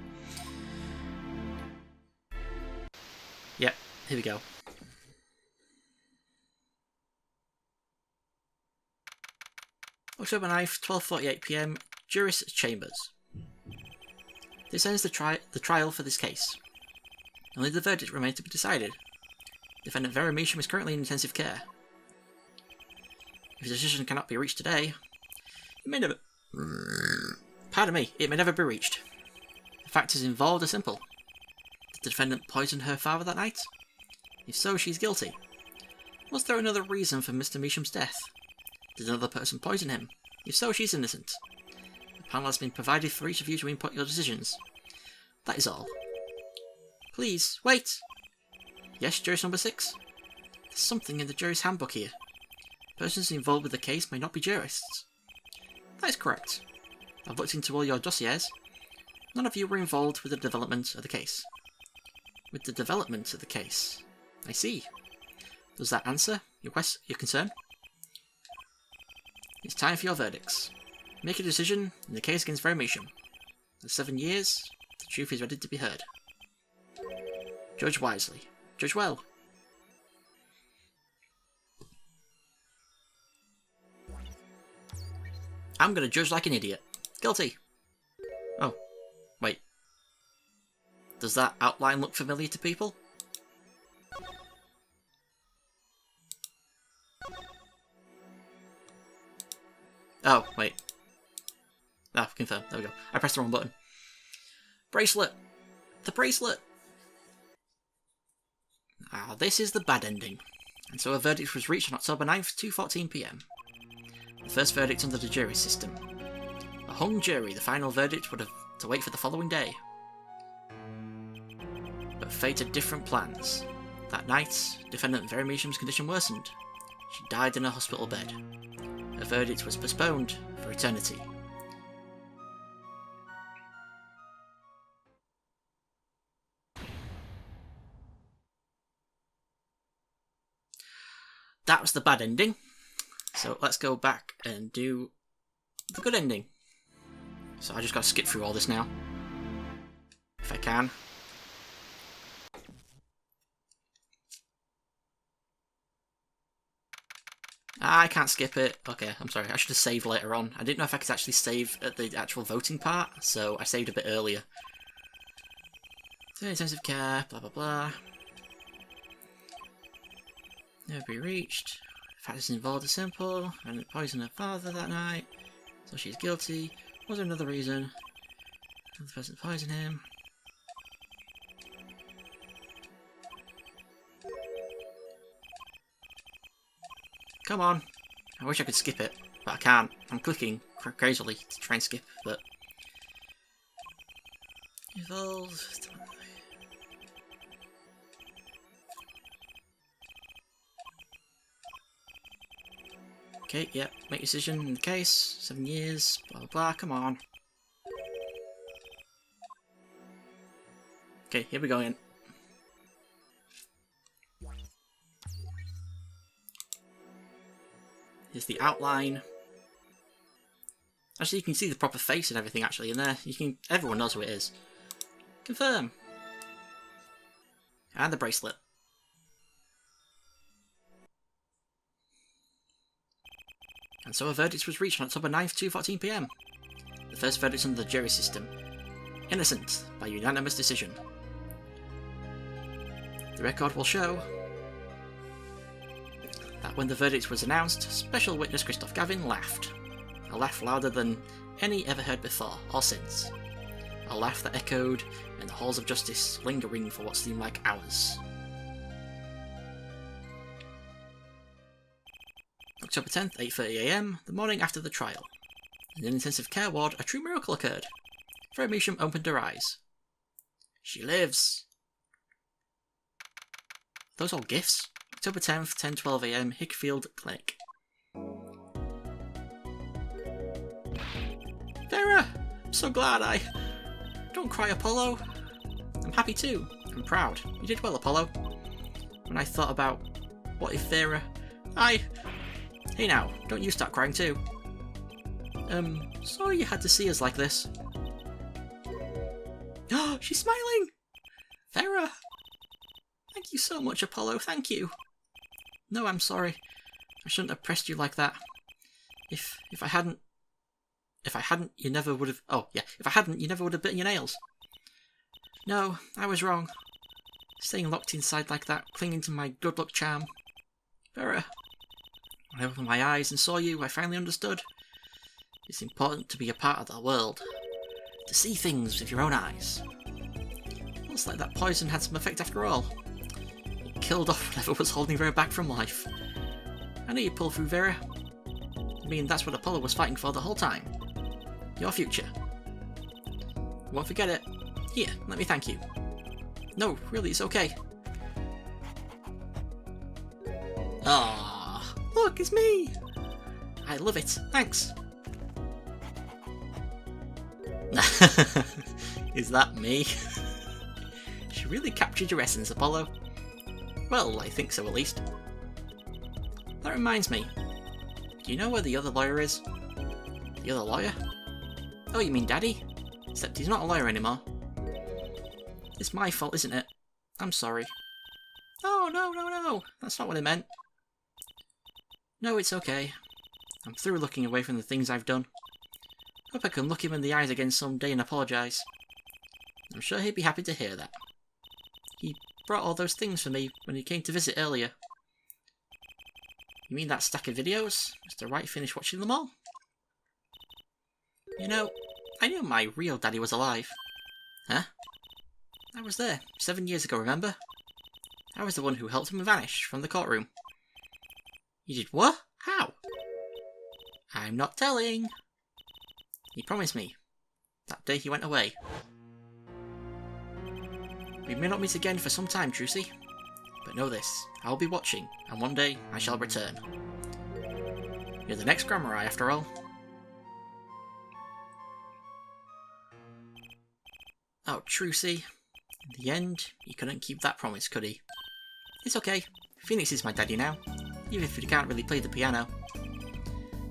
Yep, here we go. October 9th, 12:48 PM, Juris Chambers. This ends the trial for this case. Only the verdict remains to be decided. Defendant Vera Measham is currently in intensive care. If a decision cannot be reached today, it may never... Pardon me, it may never be reached. The factors involved are simple. Did the defendant poison her father that night? If so, she's guilty. Was there another reason for Mr. Measham's death? Did another person poison him? If so, she's innocent. The panel has been provided for each of you to input your decisions. That is all. Please, wait! Yes, jurist number 6? There's something in the jury's handbook here. Persons involved with the case may not be jurists. That is correct. I've looked into all your dossiers. None of you were involved with the development of the case. With the development of the case. I see. Does that answer your concern? It's time for your verdicts. Make a decision in the case against Vera Measham. For 7 years, the truth is ready to be heard. Judge wisely. Judge well. I'm gonna judge like an idiot. Guilty. Oh, wait. Does that outline look familiar to people? Oh, wait. Ah, confirm. There we go. I pressed the wrong button. Bracelet! The bracelet! Ah, this is the bad ending. And so a verdict was reached on October 9th, 2:14 PM. The first verdict under the jury system. A hung jury, the final verdict would have to wait for the following day. But fate had different plans. That night, defendant Vera Measham's condition worsened. She died in a hospital bed. Her verdict was postponed for eternity. that was the bad ending. So let's go back and do the good ending. So I just gotta skip through all this now. If I can. I can't skip it. Okay, I'm sorry. I should have saved later on. I didn't know if I could actually save at the actual voting part, so I saved a bit earlier. So intensive care, blah blah blah. Never be reached. Factors involved are simple. And poisoned her father that night, so she's guilty. Was there another reason? The person poisoned him. Come on. I wish I could skip it, but I can't. I'm clicking crazily to try and skip, but... Evolved. Okay, yep. Make decision in the case. 7 years. Blah blah blah. Come on. Okay, here we go again. Here's the outline. Actually, you can see the proper face and everything actually in there. Everyone knows who it is. Confirm. And the bracelet. And so a verdict was reached on October 9th, 2:14 PM. The first verdict under the jury system. Innocent, by unanimous decision. The record will show that when the verdict was announced, special witness Christoph Gavin laughed. A laugh louder than any ever heard before or since. A laugh that echoed in the halls of justice, lingering for what seemed like hours. October 10th, 8:30 AM, the morning after the trial. In an intensive care ward, a true miracle occurred. Freya Measham opened her eyes. She lives! Are those all gifts? October 10th, 10:12 AM, Hickfield Clinic. Vera! I'm so glad Don't cry, Apollo. I'm happy too. I'm proud. You did well, Apollo. When I thought about what if Vera... Hey now, don't you start crying too. Sorry you had to see us like this. Oh, she's smiling! Vera! Thank you so much, Apollo, thank you. No, I'm sorry. I shouldn't have pressed you like that. If I hadn't, you never would have... Oh, yeah. If I hadn't, you never would have bitten your nails. No, I was wrong. Staying locked inside like that, clinging to my good luck charm. Vera, when I opened my eyes and saw you, I finally understood. It's important to be a part of the world. To see things with your own eyes. Looks like that poison had some effect after all. It killed off whatever was holding Vera back from life. I knew you'd pull through, Vera. I mean, that's what Apollo was fighting for the whole time. Your future. Won't forget it. Here, let me thank you. No, really, it's okay. Ah, look, it's me! I love it, thanks. Is that me? She really captured your essence, Apollo. Well, I think so at least. That reminds me. Do you know where the other lawyer is? The other lawyer? Oh, you mean Daddy? Except he's not a lawyer anymore. It's my fault, isn't it? I'm sorry. Oh, no. That's not what I meant. No, it's okay. I'm through looking away from the things I've done. Hope I can look him in the eyes again someday and apologise. I'm sure he'd be happy to hear that. He brought all those things for me when he came to visit earlier. You mean that stack of videos? Mr. White finished watching them all? You know, I knew my real daddy was alive. Huh? I was there 7 years ago, remember? I was the one who helped him vanish from the courtroom. You did what? How? I'm not telling. He promised me. That day he went away. We may not meet again for some time, Trucy. But know this, I will be watching, and one day I shall return. You're the next Grammar Eye, after all. Oh, Trucy. In the end, he couldn't keep that promise, could he? It's okay. Phoenix is my daddy now. even if he can't really play the piano.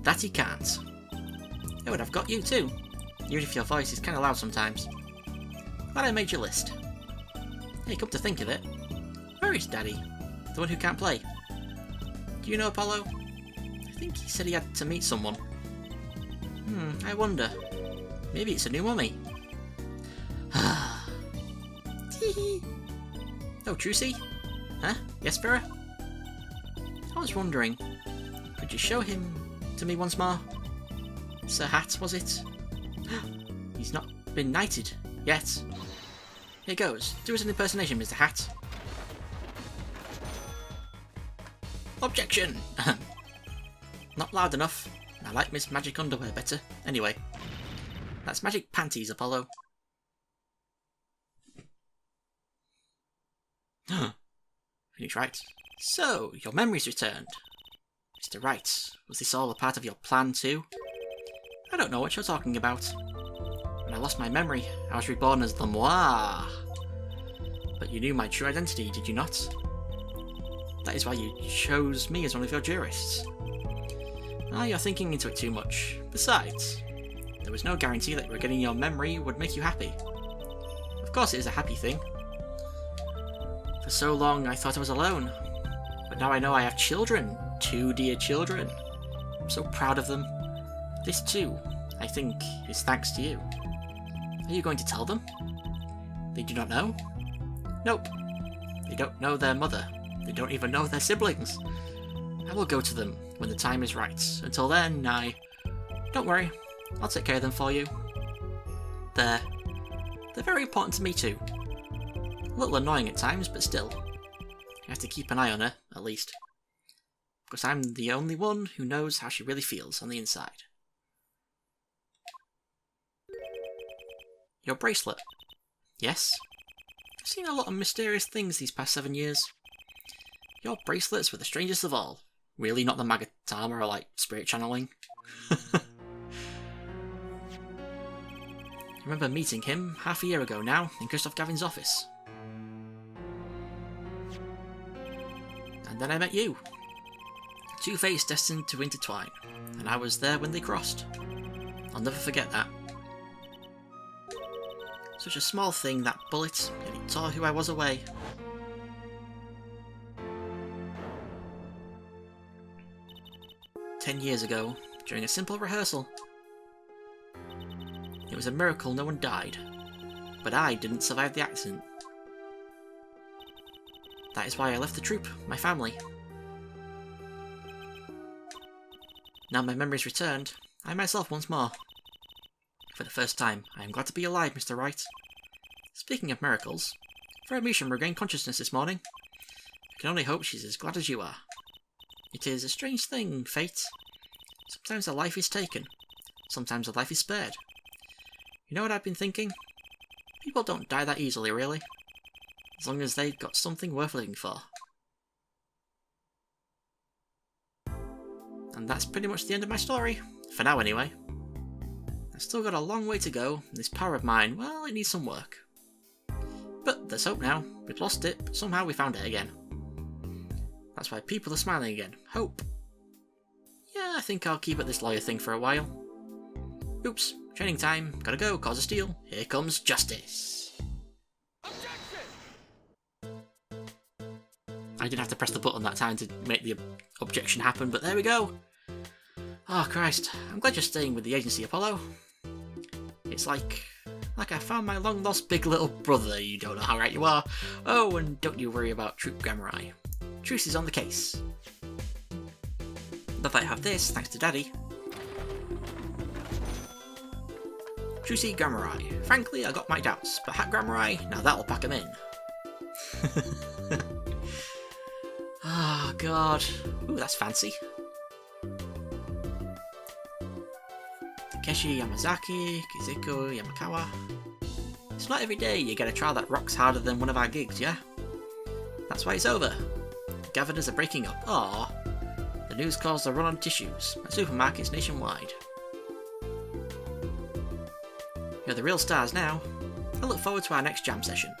That he can't. Oh, and I've got you too, even if your voice is kind of loud sometimes. Glad I made your list. Hey, come to think of it, where is Daddy? The one who can't play? Do you know Apollo? I think he said he had to meet someone. I wonder. Maybe it's a new mummy. Oh, Trucy? Huh? Yes, Vera? I was wondering, could you show him to me once more? Sir Hat, was it? He's not been knighted yet. Here goes. Do us an impersonation, Mr. Hat. Objection! Not loud enough. I like Miss Magic Underwear better. Anyway, that's Magic Panties, Apollo. Phoenix Wright. So, your memory's returned. Mr. Wright, was this all a part of your plan too? I don't know what you're talking about. When I lost my memory, I was reborn as the Moi. But you knew my true identity, did you not? That is why you chose me as one of your jurists. Ah, you're thinking into it too much. Besides, there was no guarantee that regaining your memory would make you happy. Of course it is a happy thing. For so long I thought I was alone, but now I know I have children. 2 dear children. I'm so proud of them. This too, I think, is thanks to you. Are you going to tell them? They do not know? Nope. They don't know their mother. They don't even know their siblings. I will go to them when the time is right. Until then, don't worry, I'll take care of them for you. They're very important to me too. A little annoying at times, but still. I have to keep an eye on her, at least. Because I'm the only one who knows how she really feels on the inside. Your bracelet. Yes? I've seen a lot of mysterious things these past 7 years. Your bracelets were the strangest of all. Really not the Magatama or like spirit channeling. I remember meeting him half a year ago now in Christoph Gavin's office. And then I met you. Two fates destined to intertwine, and I was there when they crossed. I'll never forget that. Such a small thing, that bullet, yet it tore who I was away. "10 years ago, during a simple rehearsal. It was a miracle no one died, but I didn't survive the accident. That is why I left the troupe, my family. Now my memory's returned, I myself once more. For the first time, I am glad to be alive, Mr. Wright. Speaking of miracles, Vera Measham regained consciousness this morning. I can only hope she's as glad as you are. It is a strange thing, fate. Sometimes a life is taken, sometimes a life is spared. You know what I've been thinking? People don't die that easily, really. As long as they've got something worth living for. And that's pretty much the end of my story. For now, anyway. I've still got a long way to go, and this power of mine, well, it needs some work. But there's hope now. We'd lost it, but somehow we found it again. That's why people are smiling again. Hope. Yeah, I think I'll keep at this lawyer thing for a while. Oops, training time. Gotta go, cause a steal. Here comes justice. I didn't have to press the button that time to make the objection happen, but there we go. Oh Christ, I'm glad you're staying with the agency, Apollo. It's like I found my long-lost big little brother. You don't know how right you are. Oh, and don't you worry about Troop Grammari. Truce is on the case. But I have this, thanks to Daddy. Trucy Grammari. Frankly, I got my doubts, but Hat Grammari, now that'll pack 'em in. Oh god. Ooh, that's fancy. Takeshi Yamazaki, Kizuko Yamakawa. It's not every day you get a trial that rocks harder than one of our gigs, yeah? That's why it's over. The Governors are breaking up. Aww. The news caused a run on tissues at supermarkets nationwide. You're the real stars now. I look forward to our next jam session.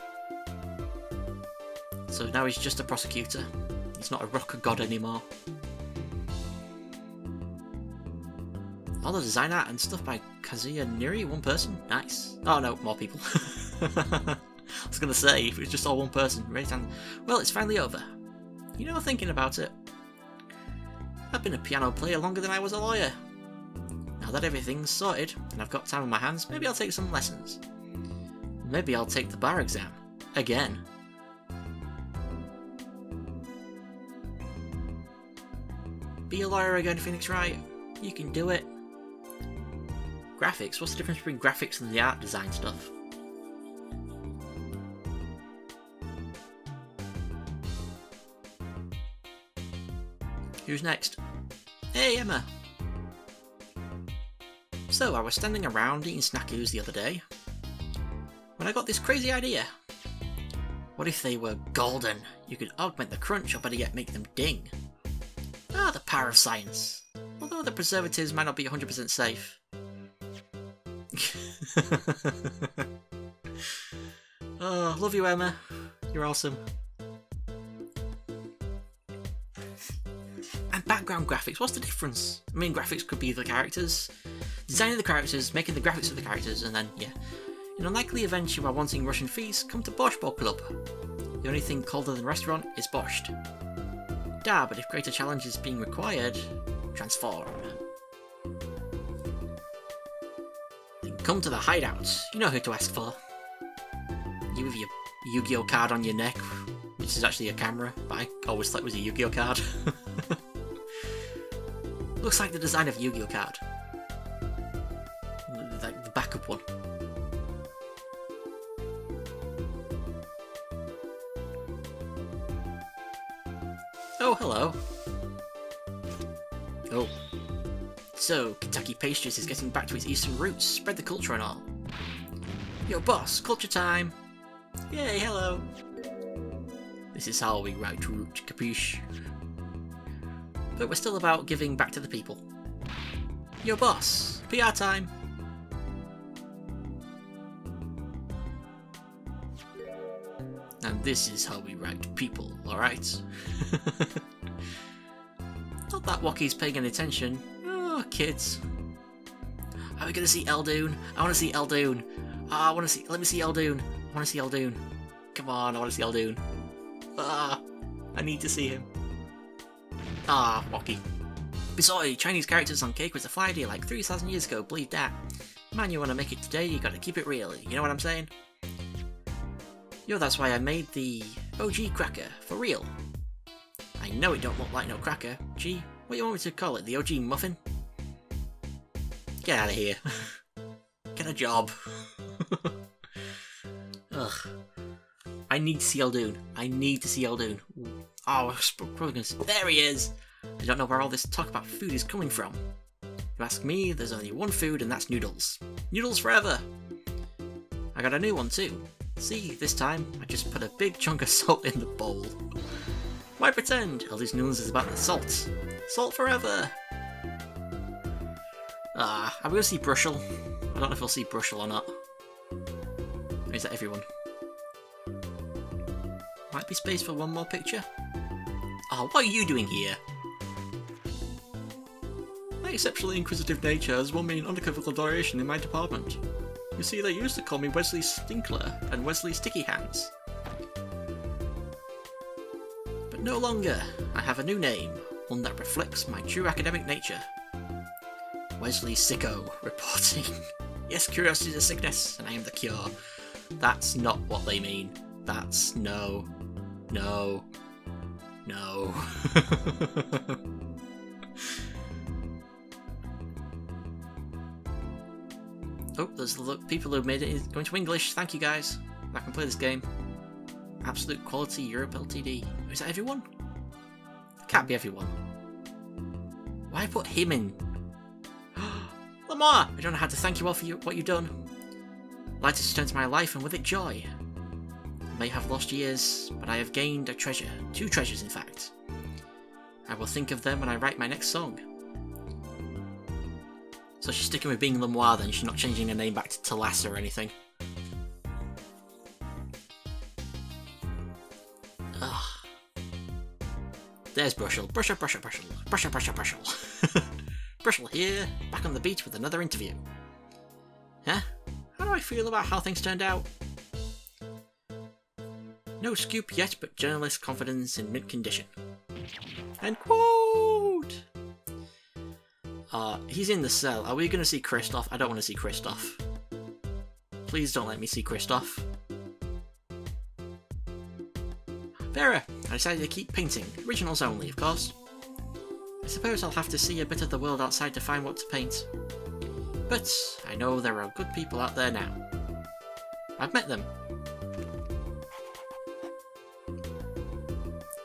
So now he's just a prosecutor. He's not a rock god anymore. All the design art and stuff by Kazuya Niri, one person? Nice. Oh no, more people. I was gonna say, if it was just all one person, right? Well, it's finally over. You know, thinking about it, I've been a piano player longer than I was a lawyer. Now that everything's sorted, and I've got time on my hands, maybe I'll take some lessons. Maybe I'll take the bar exam. Again. Be a lawyer again, Phoenix Wright. You can do it. Graphics? What's the difference between graphics and the art design stuff? Who's next? Hey, Emma! So, I was standing around eating snackoos the other day, when I got this crazy idea. What if they were golden? You could augment the crunch, or better yet, make them ding. Ah, the power of science. Although the preservatives might not be 100% safe. Oh, love you, Emma. You're awesome. And background graphics, what's the difference? I mean, graphics could be the characters, designing the characters, making the graphics of the characters, and then, yeah. In unlikely event you are wanting Russian feast, come to Borscht Ball Club. The only thing colder than restaurant is borscht. Da, but if greater challenge is being required, transform. Then come to the hideout. You know who to ask for. You with your Yu-Gi-Oh card on your neck, which is actually a camera, but I always thought it was a Yu-Gi-Oh card. Looks like the design of a Yu-Gi-Oh card. Like the backup one. Oh, hello. Oh. So, Kentucky Pastries is getting back to its eastern roots, spread the culture and all. Yo, boss, culture time! Yay, hello! This is how we write root, capiche? But we're still about giving back to the people. Yo, boss, PR time! And this is how we write people, alright? Not that Wocky's paying any attention. Oh, kids. Are we gonna see Eldoon? I wanna see Eldoon. Let me see Eldoon. I wanna see Eldoon. Come on, I wanna see Eldoon. I need to see him. Wocky. Bisoy, Chinese characters on cake was a fly idea like 3,000 years ago, believe that. Man, you wanna make it today, you gotta keep it real, you know what I'm saying? Yo, that's why I made the OG cracker, for real. I know it don't look like no cracker. Gee, what do you want me to call it, the OG muffin? Get out of here. Get a job. Ugh. I need to see Eldoon. I need to see Eldoon. Oh, I was probably gonna say, there he is! I don't know where all this talk about food is coming from. You ask me, there's only one food and that's noodles. Noodles forever! I got a new one too. See, this time, I just put a big chunk of salt in the bowl. Why pretend? All these noodles is about the salt. Salt forever! Are we gonna see Brushel? I don't know if we'll see Brushel or not. Or is that everyone? Might be space for one more picture? Oh, what are you doing here? My exceptionally inquisitive nature has won me an unequivocal adoration in my department. You see, they used to call me Wesley Stinkler and Wesley Sticky Hands. But no longer. I have a new name, one that reflects my true academic nature. Wesley Sicko, reporting. Yes, curiosity is a sickness, and I am the cure. That's not what they mean. That's no. No. No. Oh, there's the people who made it going to English. Thank you guys. I can play this game. Absolute Quality Europe Ltd. Is that everyone? Can't be everyone. Why put him in? Lamar! I don't know how to thank you all for what you've done. Light has returned to my life and with it joy. I may have lost years, but I have gained a treasure. 2 treasures, in fact. I will think of them when I write my next song. So she's sticking with being Lemoire then, she's not changing her name back to Talassa or anything. Ugh. There's Brushel. Brushel. Brushel here, back on the beach with another interview. Huh? How do I feel about how things turned out? No scoop yet, but journalist confidence in mid-condition. End quote! He's in the cell. Are we going to see Christoph? I don't want to see Christoph. Please don't let me see Christoph. Vera, I decided to keep painting. Originals only, of course. I suppose I'll have to see a bit of the world outside to find what to paint. But I know there are good people out there now. I've met them.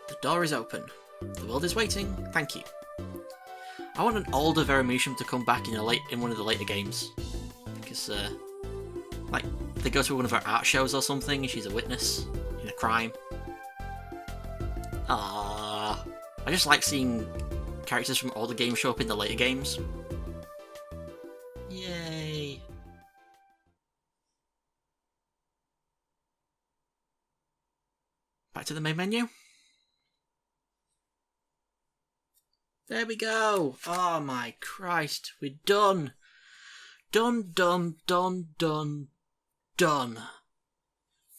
The door is open. The world is waiting. Thank you. I want an older Vera Musham to come back in one of the later games. Because, like, they go to one of her art shows or something and she's a witness in a crime. I just like seeing characters from older games show up in the later games. Yay! Back to the main menu. There we go! Oh my Christ, we're done! Done.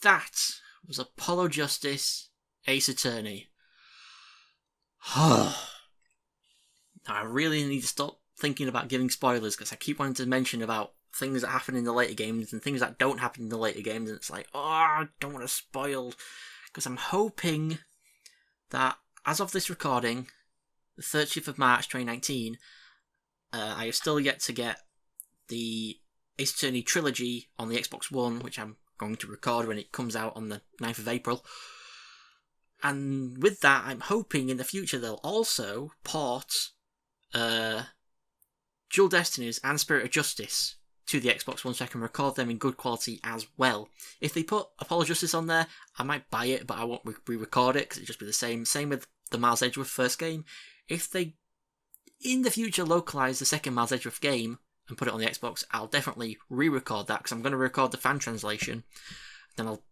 That was Apollo Justice Ace Attorney. I really need to stop thinking about giving spoilers because I keep wanting to mention about things that happen in the later games and things that don't happen in the later games, and it's like, oh, I don't want to spoil, because I'm hoping that as of this recording, the 30th of March 2019, I have still yet to get the Ace Attorney trilogy on the Xbox One, which I'm going to record when it comes out on the 9th of April. And with that, I'm hoping in the future they'll also port Dual Destinies and Spirit of Justice to the Xbox One so I can record them in good quality as well. If they put Apollo Justice on there, I might buy it, but I won't re-record it because it'll just be the same. Same with the Miles Edgeworth first game. If they, in the future, localise the second Miles Edgeworth game and put it on the Xbox, I'll definitely re-record that because I'm going to record the fan translation. Then I'll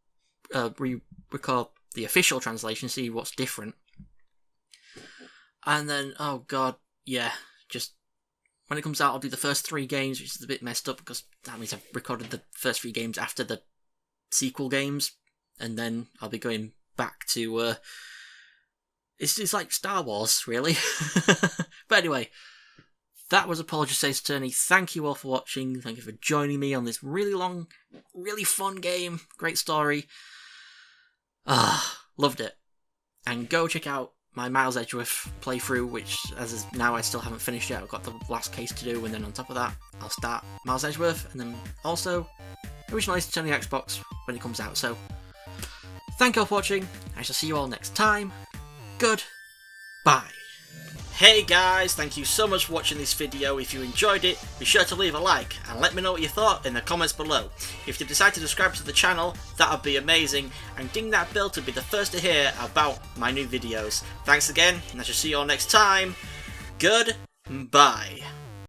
re-record the official translation, see what's different. And then, oh god, yeah, just when it comes out, I'll do the first 3 games, which is a bit messed up because that means I've recorded the first 3 games after the sequel games, and then I'll be going back to, it's like Star Wars, really. But anyway, that was Apollo Justice Ace Attorney. Thank you all for watching, thank you for joining me on this really long, really fun game, great story. Loved it. And go check out my Miles Edgeworth playthrough, which as of now I still haven't finished yet. I've got the last case to do, and then on top of that I'll start Miles Edgeworth, and then also original Ace Attorney Xbox when it comes out. So thank you all for watching. I shall see you all next time. Goodbye. Hey guys, thank you so much for watching this video. If you enjoyed it, be sure to leave a like and let me know what you thought in the comments below. If you decide to subscribe to the channel, that would be amazing, and ding that bell to be the first to hear about my new videos. Thanks again, and I shall see you all next time. Goodbye.